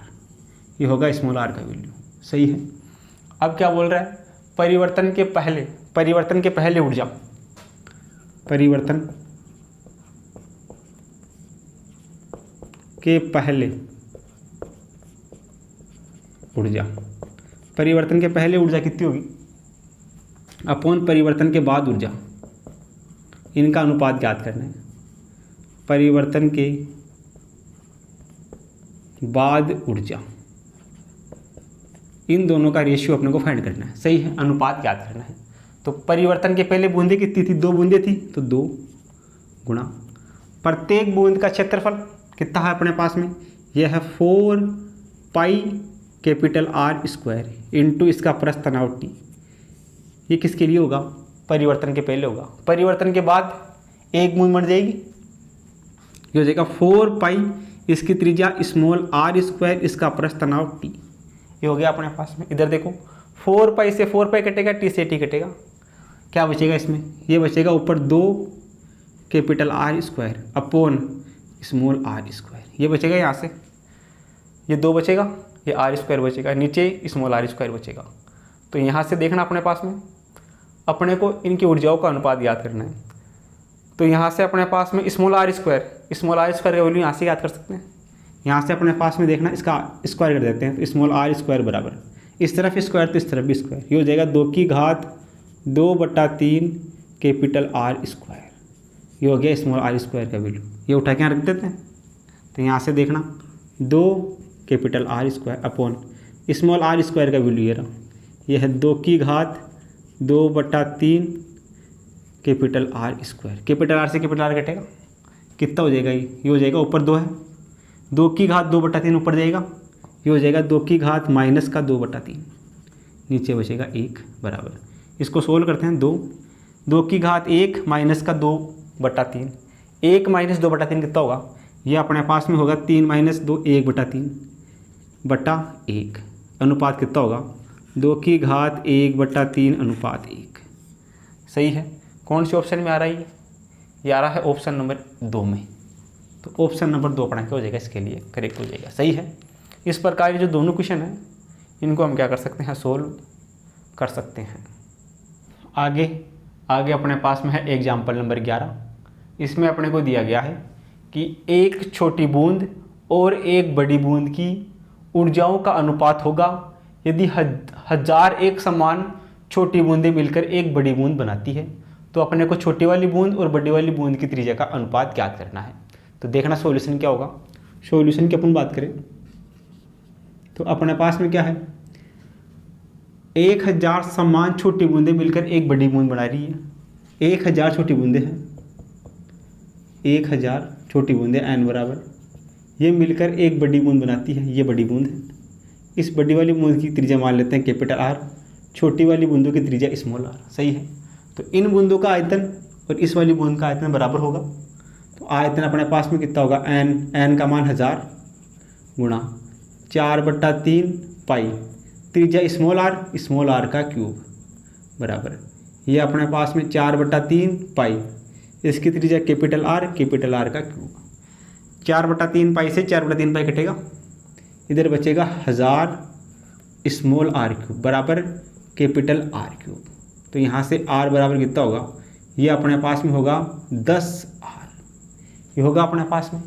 ये होगा स्मॉल आर का वैल्यू, सही है। अब क्या बोल रहा है, परिवर्तन के पहले ऊर्जा, परिवर्तन के पहले ऊर्जा, परिवर्तन के पहले ऊर्जा कितनी होगी अपॉन परिवर्तन के बाद ऊर्जा, इनका अनुपात ज्ञात करना है। परिवर्तन के बाद ऊर्जा, इन दोनों का रेशियो अपने को फाइंड करना है, सही है, अनुपात ज्ञात करना है। तो परिवर्तन के पहले बूंदें कितनी थी, 2 बूंदें थी, तो 2 गुणा प्रत्येक बूंद का क्षेत्रफल कितना है अपने पास में, यह है 4 pi capital r square into इसका प्लस तनाव टी। ये किसके लिए होगा, परिवर्तन के पहले होगा। परिवर्तन के बाद एक बूंद बन जाएगी, ये हो जाएगा 4 पाई इसकी त्रिज्या स्मॉल आर स्क्वायर इसका प्लस तनाव टी, ये हो गया अपने पास में। इधर देखो 4 पाई से 4 पाई कटेगा, टी से टी कटेगा, क्या बचेगा इसमें, ये बचेगा ऊपर 2 capital r square upon small r square, ये बचेगा यहाँ से, ये 2 बचेगा, ये आर स्क्वायर बचेगा, नीचे स्मॉल आर स्क्वायर बचेगा। तो यहाँ से देखना अपने पास में अपने को इनकी ऊर्जाओं का अनुपात याद करना है। तो यहाँ से अपने पास में स्मॉल आर स्क्वायर का वैल्यू यहाँ से याद कर सकते हैं। यहाँ से अपने पास में देखना इसका स्क्वायर कर देते हैं, तो स्मॉल आर स्क्वायर बराबर इस तरफ स्क्वायर तो इस तरफ भी स्क्वायर, ये हो जाएगा 2 की घात 2/3 कैपिटल आर स्क्वायर, ये हो गया स्मॉल आर स्क्वायर का वैल्यू। ये उठा के यहाँ रख देते हैं, तो यहाँ से देखना 2 capital r square upon small r square का वैल्यू ये रहा, ये है 2 की घात 2/3 capital r square. Capital r से कैपिटल आर कटेगा, कितना हो जाएगा, ये हो जाएगा ऊपर 2 है, 2 की घात 2/3 ऊपर जाएगा, ये हो जाएगा 2 की घात माइनस का 2/3, नीचे बचेगा 1 बराबर। इसको सोल्व करते हैं, 2 की घात 1 माइनस का 2/3, 1 माइनस 2/3 कितना होगा, ये अपने पास में होगा 3 माइनस 2 1/3/1, अनुपात कितना होगा 2 की घात 1/3 अनुपात 1, सही है। कौन से ऑप्शन में आ रहा है ये आ रहा है ऑप्शन नंबर 2 में। तो ऑप्शन नंबर 2 अपना क्या हो जाएगा, इसके लिए करेक्ट हो जाएगा, सही है। इस प्रकार के जो दोनों क्वेश्चन हैं इनको हम क्या कर सकते हैं, सोल्व कर सकते हैं। आगे अपने पास में है एग्जाम्पल नंबर 11। इसमें अपने को दिया गया है कि एक छोटी बूंद और एक बड़ी बूंद की ऊर्जाओं का अनुपात होगा यदि 1000 एक समान छोटी बूंदें मिलकर एक बड़ी बूंद बनाती है। तो अपने को छोटी वाली बूंद और बड़ी वाली बूंद की त्रिज्या का अनुपात ज्ञात करना है। तो देखना सॉल्यूशन क्या होगा। सॉल्यूशन की अपन बात करें तो अपने पास में क्या है, 1000 समान छोटी बूंदें मिलकर एक बड़ी बूंद बना रही है। 1000 छोटी बूंदें हैं, 1000 छोटी बूंदें n बराबर, ये मिलकर एक बड़ी बूंद बनाती है, ये बड़ी बूंद है। इस बड़ी वाली बूंद की त्रिज्या मान लेते हैं कैपिटल R, छोटी वाली बूंदों की त्रिज्या स्मॉल r, सही है। तो इन बूंदों का आयतन और इस वाली बूंद का आयतन बराबर होगा। तो आयतन अपने पास में कितना होगा, n का मान 1000 गुणा 4/3 पाई त्रिज्या स्मॉल r का क्यूब बराबर, ये अपने पास में 4/3 पाई इसकी त्रिज्या कैपिटल R का क्यूब। 4/3 पाई से 4/3 पाई कटेगा, इधर बचेगा 1000 स्मॉल r क्यूब बराबर कैपिटल R क्यूब। तो यहाँ से R बराबर कितना होगा, ये अपने पास में होगा 10R, ये होगा अपने पास में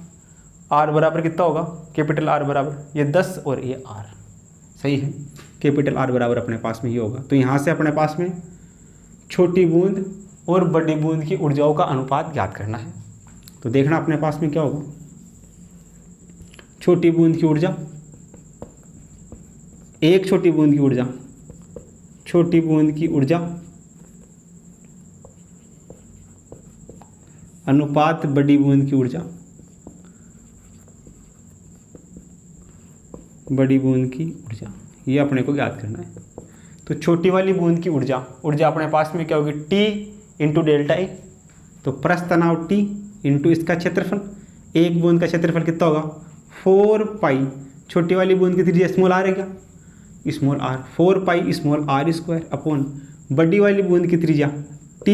R बराबर कितना होगा, कैपिटल R बराबर ये 10 और ये R, सही है। कैपिटल R बराबर अपने पास में ये होगा। तो यहाँ से अपने पास में छोटी बूंद और बड़ी बूंद की ऊर्जाओं का अनुपात ज्ञात करना है। तो देखना अपने पास में क्या होगा, छोटी बूंद की ऊर्जा, एक छोटी बूंद की ऊर्जा, छोटी बूंद की ऊर्जा अनुपात बड़ी बूंद की ऊर्जा, बड़ी बूंद की ऊर्जा, ये अपने को ज्ञात करना है। तो छोटी वाली बूंद की ऊर्जा अपने पास में क्या होगी, T इंटू डेल्टा ए। तो प्रस्थ तनाव T इंटू इसका क्षेत्रफल, एक बूंद का क्षेत्रफल कितना होगा 4 पाई, छोटी वाली बूंद की त्रिज्या स्मॉल आर है क्या, small r, 4 pi small r square upon बड़ी वाली बूंद की त्रिज्या T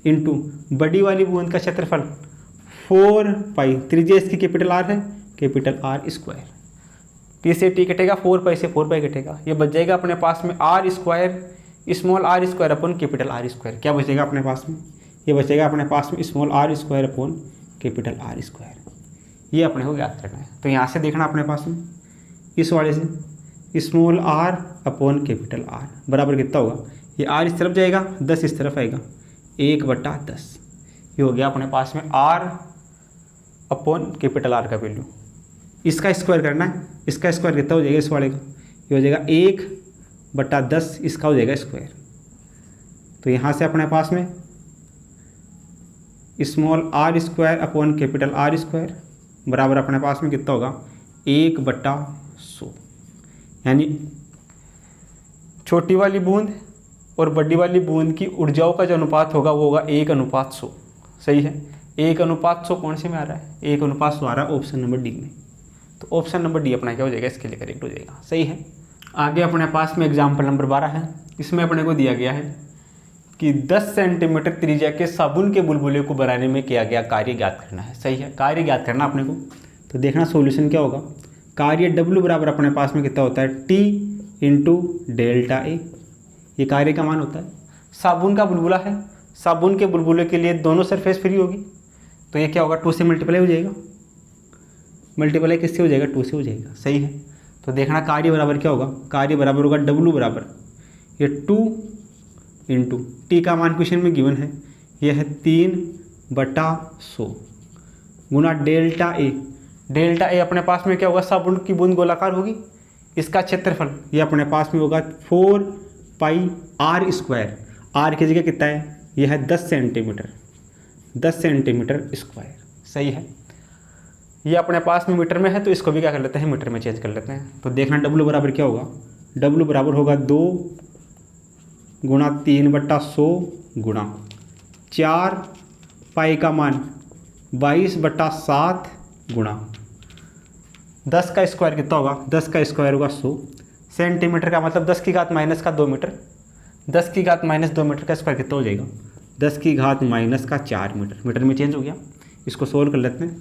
इंटू बड़ी वाली बूंद का क्षेत्रफल 4 पाई, त्रिज्या इसकी कैपिटल आर है, कैपिटल आर स्क्वायर। T से T कटेगा, 4 पाई से 4 पाई कटेगा, ये बच जाएगा अपने पास में r square small r square upon capital r square. क्या बचेगा अपने पास में, ये बचेगा अपने पास में small r square upon capital r square. ये अपने को याद करना है। तो यहाँ से देखना अपने पास में इस वाले से small r upon capital r बराबर कितना होगा, ये आर इस तरफ जाएगा, 10 इस तरफ आएगा, 1/10। ये हो गया अपने पास में आर अपॉन कैपिटल आर का वैल्यू। इसका स्क्वायर करना है, इसका स्क्वायर कितना हो जाएगा इस वाले का, ये हो जाएगा 1/10, इसका हो जाएगा स्क्वायर। तो यहाँ से अपने पास में small r square upon capital r square बराबर अपने पास में कितना होगा 1/100। यानी छोटी वाली बूंद और बड़ी वाली बूंद की ऊर्जाओं का जो अनुपात होगा वो होगा 1/100, सही है। 1/100 कौन से में आ रहा है, 1/100 आ रहा है ऑप्शन नंबर डी में। तो ऑप्शन नंबर डी अपना क्या हो जाएगा, इसके लिए करेक्ट हो जाएगा, सही है। आगे अपने पास में एग्जाम्पल नंबर 12 है। इसमें अपने को दिया गया है कि 10 सेंटीमीटर त्रिज्या के साबुन के बुलबुले को बनाने में किया गया कार्य ज्ञात करना है, सही है। कार्य ज्ञात करना अपने को, तो देखना सॉल्यूशन क्या होगा। कार्य W बराबर अपने पास में कितना होता है, T इंटू डेल्टा ए, ये कार्य का मान होता है। साबुन का बुलबुला है, साबुन के बुलबुले के लिए दोनों सरफेस फ्री होगी, तो ये क्या होगा 2 से मल्टीप्लाई हो जाएगा, मल्टीप्लाई किससे हो जाएगा 2 से हो जाएगा, सही है। तो देखना कार्य बराबर क्या होगा, कार्य बराबर होगा W बराबर ये 2 इंटू T का मान क्वेश्चन में गिवन है, यह है 3/100 गुना डेल्टा ए। डेल्टा ए अपने पास में क्या होगा, साबुन की बूंद गोलाकार होगी, इसका क्षेत्रफल ये अपने पास में होगा 4 पाई आर स्क्वायर, आर की जगह कितना है, यह है 10 सेंटीमीटर, 10 सेंटीमीटर स्क्वायर, सही है। ये अपने पास में मीटर में है, तो इसको भी क्या कर लेते हैं, मीटर में चेंज कर लेते हैं। तो देखना W बराबर क्या होगा, W बराबर होगा 2 गुणा 3/100 गुणा 4 पाई का मान 22/7 गुणा 10 का स्क्वायर कितना होगा, 10 का स्क्वायर होगा 100 सेंटीमीटर का मतलब 10 की घात माइनस का 2 मीटर, 10 की घात माइनस 2 मीटर का स्क्वायर कितना हो जाएगा, 10 की घात माइनस का 4 मीटर, मीटर में चेंज हो गया। इसको सोल्व कर लेते हैं।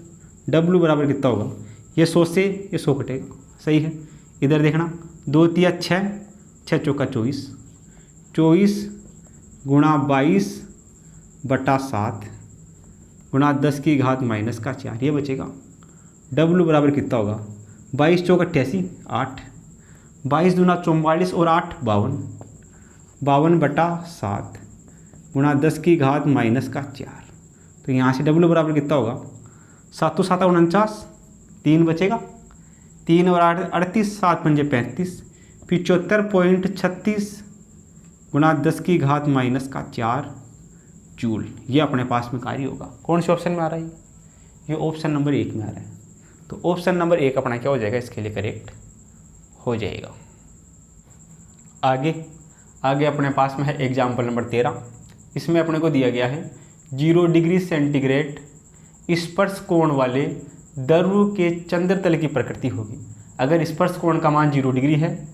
W बराबर कितना होगा, ये 100 से ये 100 कटेगा, सही है। इधर देखना 2 तिया 6, 6 चौका 24, 24 गुणा 22/7 गुणा 10 की घात माइनस का 4, ये बचेगा। W बराबर कितना होगा, 22 चौक 88, 8, 22 दूना 44 और 8 52, 52/7 गुणा 10 की घात माइनस का 4। तो यहाँ से W बराबर कितना होगा, 7 7 49, 3 बचेगा, 3 और 8 38, 7 पंजे 35, 75.36 गुणा 10 की घात माइनस का 4 जूल। ये अपने पास में कार्य होगा। कौन से ऑप्शन में आ रहा है, ये ऑप्शन नंबर 1 में आ रहा है। तो ऑप्शन नंबर 1 अपना क्या हो जाएगा, इसके लिए करेक्ट हो जाएगा। आगे अपने पास में है एग्जाम्पल नंबर 13। इसमें अपने को दिया गया है 0 डिग्री सेंटीग्रेड स्पर्श कोण वाले द्रव के चंद्र तल की प्रकृति होगी। अगर स्पर्श कोण का मान 0 डिग्री है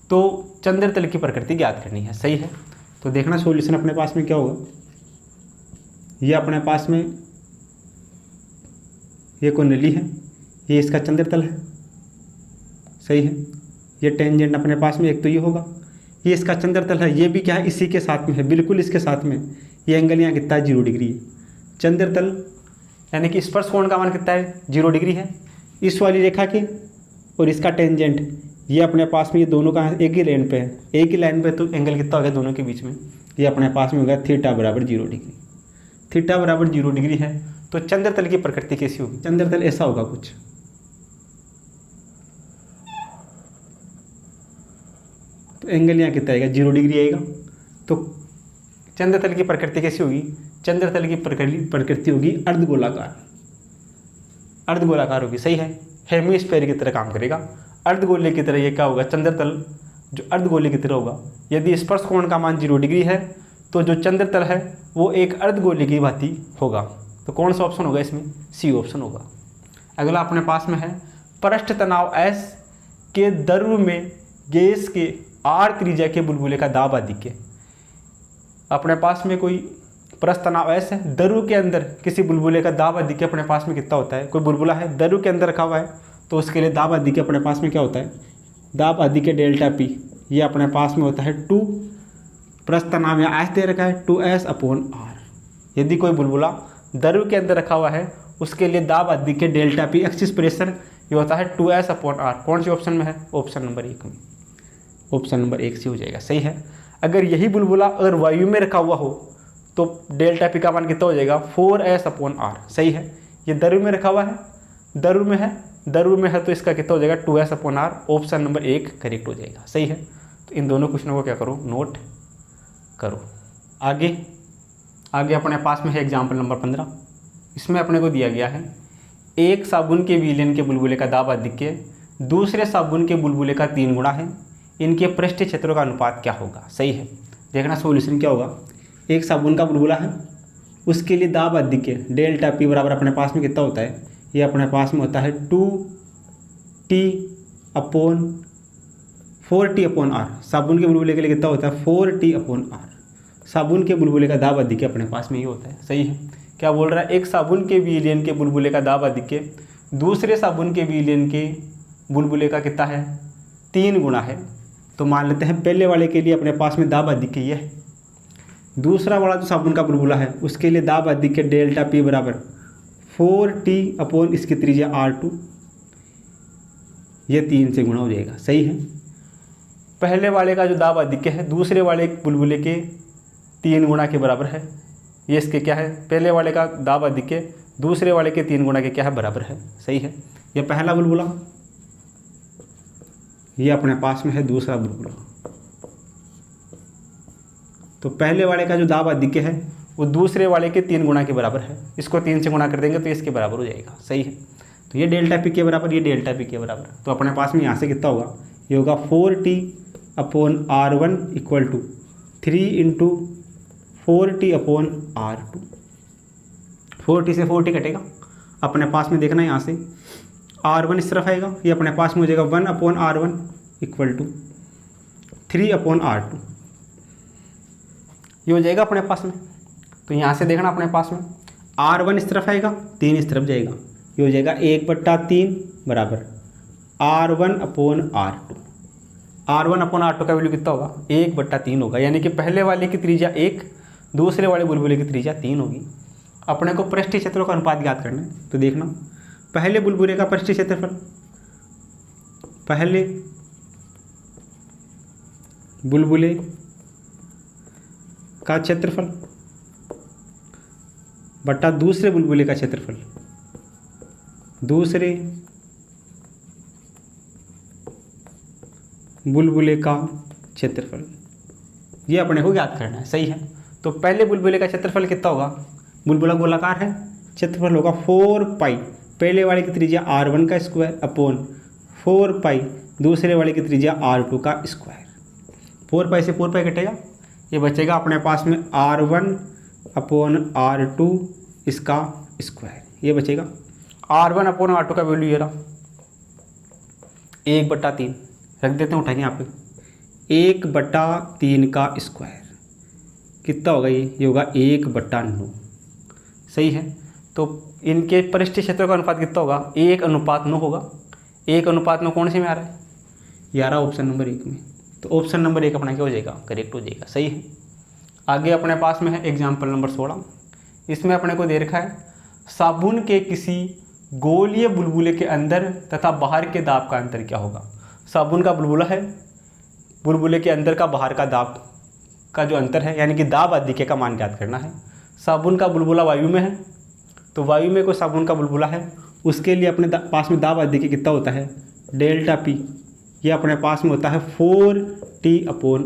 तो चंद्र तल की प्रकृति ज्ञात करनी है, सही है। तो देखना सॉल्यूशन अपने पास में क्या होगा, ये अपने पास में ये कोण नली है, ये इसका चंद्र तल है, सही है। ये टेंजेंट अपने पास में एक तो ये होगा, ये इसका चंद्र तल है, ये भी क्या है इसी के साथ में है, बिल्कुल इसके साथ में। ये एंगल यहाँ कितना है 0 डिग्री है। चंद्र तल यानी कि स्पर्श कोण का मान कितना है, 0 डिग्री है। इस वाली रेखा के और इसका टेंजेंट ये अपने पास में, ये दोनों का एक ही लाइन पे है, एक ही लाइन पे, तो एंगल कितना हो गया दोनों के बीच में, ये अपने पास में हो गया थीटा बराबर 0 डिग्री। थीटा बराबर 0 डिग्री है तो चंद्र तल की प्रकृति कैसी होगी, चंद्र तल ऐसा होगा कुछ, तो एंगल यहाँ कितना आएगा, 0 डिग्री आएगा। तो चंद्र तल की प्रकृति कैसी होगी, चंद्र तल की प्रकृति होगी अर्धगोलाकार, अर्धगोलाकार होगी, सही है, हेमिस्फीयर की तरह काम करेगा, अर्धगोले की तरह ये क्या होगा, चंद्र तल जो अर्धगोले की तरह होगा। यदि स्पर्श कोण का मान 0 डिग्री है तो जो चंद्र तल है वो एक अर्धगोले की भांति होगा। तो कौन सा ऑप्शन होगा इसमें, सी ऑप्शन होगा। अगला अपने पास में है पृष्ठ तनाव S के द्रव में गैस के R त्रिज्या के बुलबुले का दाब आधिक्य। अपने पास में कोई पृष्ठ तनाव S है, द्रव के अंदर किसी बुलबुले का दाब आधिक्य अपने पास में कितना होता है, कोई बुलबुला है द्रव के अंदर रखा हुआ है तो उसके लिए दाब आधिक्य अपने पास में क्या होता है, दाब आधिक्य डेल्टा P, ये अपने पास में होता है 2, पृष्ठ तनाव यहाँ S दे रखा है 2S/R। यदि कोई बुलबुला द्रव के अंदर रखा हुआ है उसके लिए दाब आधिक्य डेल्टा P एक्सिस प्रेशर ये होता है 2S/R। कौन से ऑप्शन में है, ऑप्शन नंबर 1 में, ऑप्शन नंबर 1 से हो जाएगा, सही है। अगर यही बुलबुला अगर वायु में रखा हुआ हो तो डेल्टा P का मान कितना हो जाएगा, 4S/R, सही है। ये द्रव में रखा हुआ है, द्रव में है तो इसका कितना हो जाएगा 2S/R, ऑप्शन नंबर 1 करेक्ट हो जाएगा, सही है। तो इन दोनों क्वेश्चनों को क्या करो, नोट करो। आगे अपने पास में है एग्जाम्पल नंबर 15। इसमें अपने को दिया गया है एक साबुन के विलयन के बुलबुले का दाब आधिक्य दूसरे साबुन के बुलबुले का 3 गुना है, इनके पृष्ठीय क्षेत्रों का अनुपात क्या होगा, सही है। देखना सॉल्यूशन क्या होगा, एक साबुन का बुलबुला है उसके लिए दाब आधिक्य डेल्टा P बराबर अपने पास में कितना होता है, ये अपने पास में होता है 2T/4T/R। साबुन के बुलबुले के लिए कितना होता है 4T/R। साबुन के बुलबुले का दाब आधिक्य अपने पास में ये होता है, सही है। क्या बोल रहा है, एक साबुन के विलयन के बुलबुले का दाब आधिक्य दूसरे साबुन के विलयन के बुलबुले का कितना है, 3 गुना है। तो मान लेते हैं पहले वाले के लिए अपने पास में दाब आधिक्य ये है, दूसरा वाला जो साबुन का बुलबुला है उसके लिए दाब आधिक्य डेल्टा P बराबर 4T/ इसकी त्रिज्या R2, ये 3 से गुणा हो जाएगा, सही है। पहले वाले का जो दाब आधिक्य है दूसरे वाले बुलबुले के 3 गुना के बराबर है, ये इसके क्या है, पहले वाले का दाब आधिक्य दूसरे वाले के 3 गुना के क्या है, बराबर है, सही है। ये पहला बुलबुला, ये अपने पास में है दूसरा बुलबुला। तो पहले वाले का जो दाब आधिक्य है वो दूसरे वाले के 3 गुना के बराबर है, इसको 3 से गुणा कर देंगे तो इसके बराबर हो जाएगा, सही है। तो ये डेल्टा P के बराबर, ये डेल्टा P के बराबर, तो अपने पास में यहाँ से कितना होगा, ये होगा 4T/R1 equal to 3 × 4T/R2। 4T से 4T कटेगा, अपने पास में देखना यहाँ से R1 इस तरफ आएगा, ये अपने पास में हो जाएगा 1/R1 इक्वल टू 3/R2, ये हो जाएगा अपने पास में। तो यहाँ से देखना अपने पास में R1 इस तरफ आएगा, 3 इस तरफ जाएगा, ये हो जाएगा 1/3 बराबर R1/R2। R1/R2 का वैल्यू कितना होगा, 1/3 होगा, यानी कि पहले वाले की त्रिज्या 1 दूसरे वाले बुलबुले की त्रिज्या 3 होगी। अपने को पृष्ठीय क्षेत्रों का अनुपात ज्ञात करना है, तो देखना पहले बुलबुले का पृष्ठीय क्षेत्रफल, पहले बुलबुले का क्षेत्रफल बटा दूसरे बुलबुले का क्षेत्रफल, दूसरे बुलबुले का क्षेत्रफल, ये अपने को ज्ञात करना है, सही है। तो पहले बुलबुले का क्षेत्रफल कितना होगा, बुलबुला गोलाकार है, क्षेत्रफल होगा 4π, पहले वाले की त्रिज्या R1 का स्क्वायर अपॉन 4π दूसरे वाले की त्रिज्या R2 का स्क्वायर। 4π से 4π कटेगा, ये बचेगा अपने पास में R1/R2 इसका स्क्वायर, ये बचेगा। R1/R2 का वैल्यू ये रहा 1/3, रख देते हैं उठा के यहाँ पे, 1/3 का स्क्वायर कितना होगा, ये होगा 1/9, सही है। तो इनके पृष्ठीय क्षेत्रों का अनुपात कितना होगा, 1/9 होगा। 1/9 कौन से में आ रहा है, ये आ रहा ऑप्शन नंबर 1 में। तो ऑप्शन नंबर 1 अपना क्या हो जाएगा, करेक्ट हो जाएगा, सही है। आगे अपने पास में है एग्जाम्पल नंबर 16। इसमें अपने को दे रखा है साबुन के किसी गोलीय बुलबुले के अंदर तथा बाहर के दाब का अंतर क्या होगा। साबुन का बुलबुला है, बुलबुले के अंदर का बाहर का दाब का जो अंतर है, यानी कि दाब अधिक्य का मान ज्ञात करना है। साबुन का बुलबुला वायु में है, तो वायु में कोई साबुन का बुलबुला है, उसके लिए अपने पास में दाब अधिक्य कितना होता है, डेल्टा पी। ये अपने पास में होता है 4T/R।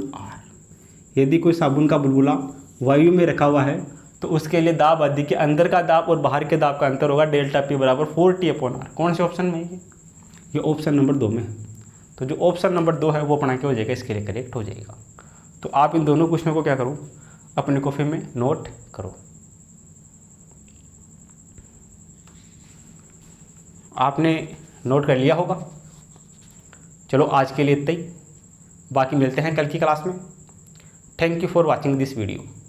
यदि कोई साबुन का बुलबुला वायु में रखा हुआ है तो उसके लिए दाब अधिक्य, अंदर का दाब और बाहर के दाब का अंतर होगा डेल्टा पी बराबर 4T/R। कौन से ऑप्शन में है ये ऑप्शन नंबर 2 में है। तो जो ऑप्शन नंबर 2 है वो अपना क्या हो जाएगा, इसके लिए करेक्ट हो जाएगा। तो आप इन दोनों क्वेश्चनों को क्या करो, अपने कॉपी में नोट करो। आपने नोट कर लिया होगा। चलो आज के लिए इतना ही, बाकी मिलते हैं कल की क्लास में। Thank you for watching this video.